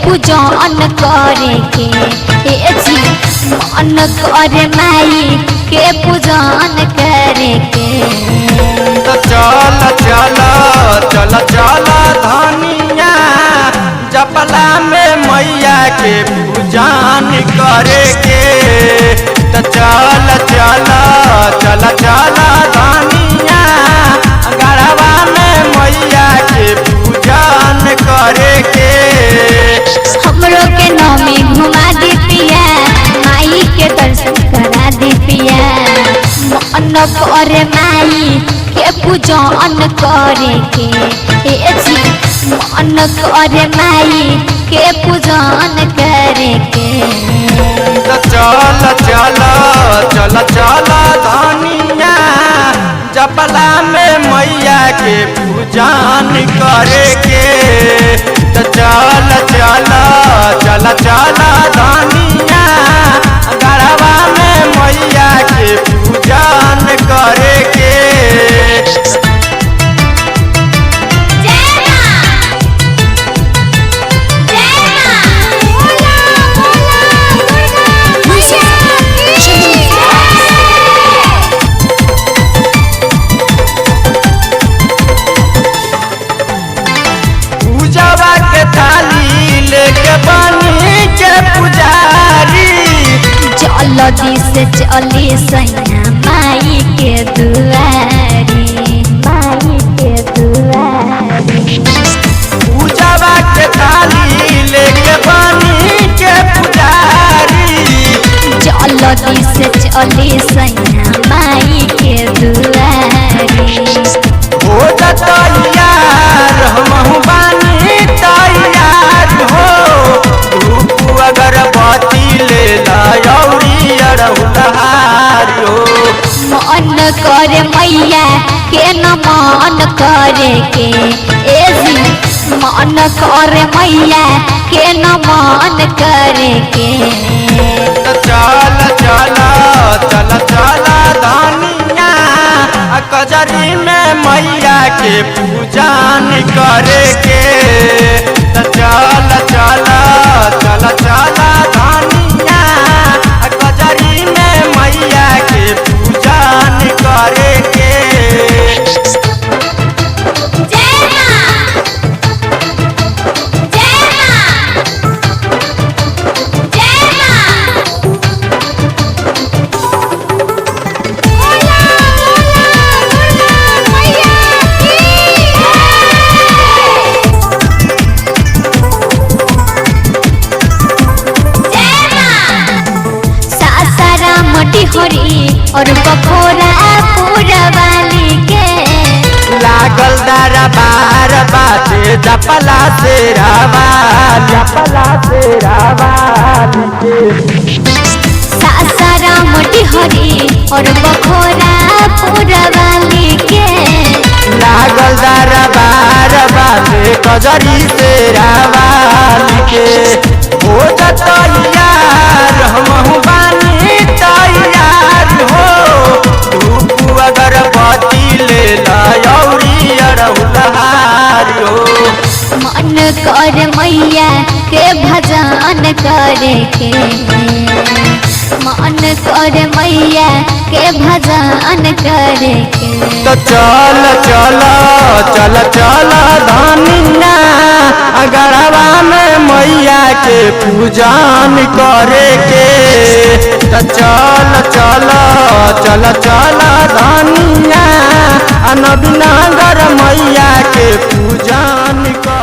पूजन करे के मन करे माई के पूजन करे के। तो चल चल चल चल धनिया जपला में मैया के पूजन करे के। तो चल चल चल चल धनिया गढ़वा में मैया के पूजन करे के। हमरो के नौमी घुमा दी पिया माई के दर्शन करा दी पिया। मन करे माई के पूजन करे के मन करे माई के पूजन करे के। तो चल चल चल चल धनिया जपला में मैया के पूजन करे के। तो चल चल चल चल धनिया गढ़वा में मैया के पूजन करे के। पूजवा के थाली लेके बनी के पुजारी जल्दी से चली सैया माई के दुआरी माई के दुआरी। पूजवा के थाली लेके बनी के पुजारी जल्दी से चली सैया माई के दुआरी। हो तैयार हमहु बानी तैयार हो। धूप अगरबत्ती ले लौरी अड़हुलहार हो। मन करे मैया के नमन करे के मन करे मैया के नमन करे के। तो चल चल चल चल धनिया कजरी में मैया के पूजन करे के। तो चल चल चल चल धनिया कजरी में मैया के पूजन करे के। हरी और बखोरा पूरा वाली के लागल दरबार बाटे जपला से रावाली के। सासारा मोटी हरी और बखोरा पूरा वाली के लागल दरबार बाटे कजरी से रावाली के। हो तैयार हमहु बानी तैयार हो। धूप अगरबत्ती ले लौरी अड़हुलहार हो। मन कर मैया के भजन करे के मन कर मैया के भजन करे के। तो चल चल चल चल धनिया गढ़वा में मैया के पूजन करे के। तो चल चल चल चल धनिया नबीनगर मैया के पूजन करे।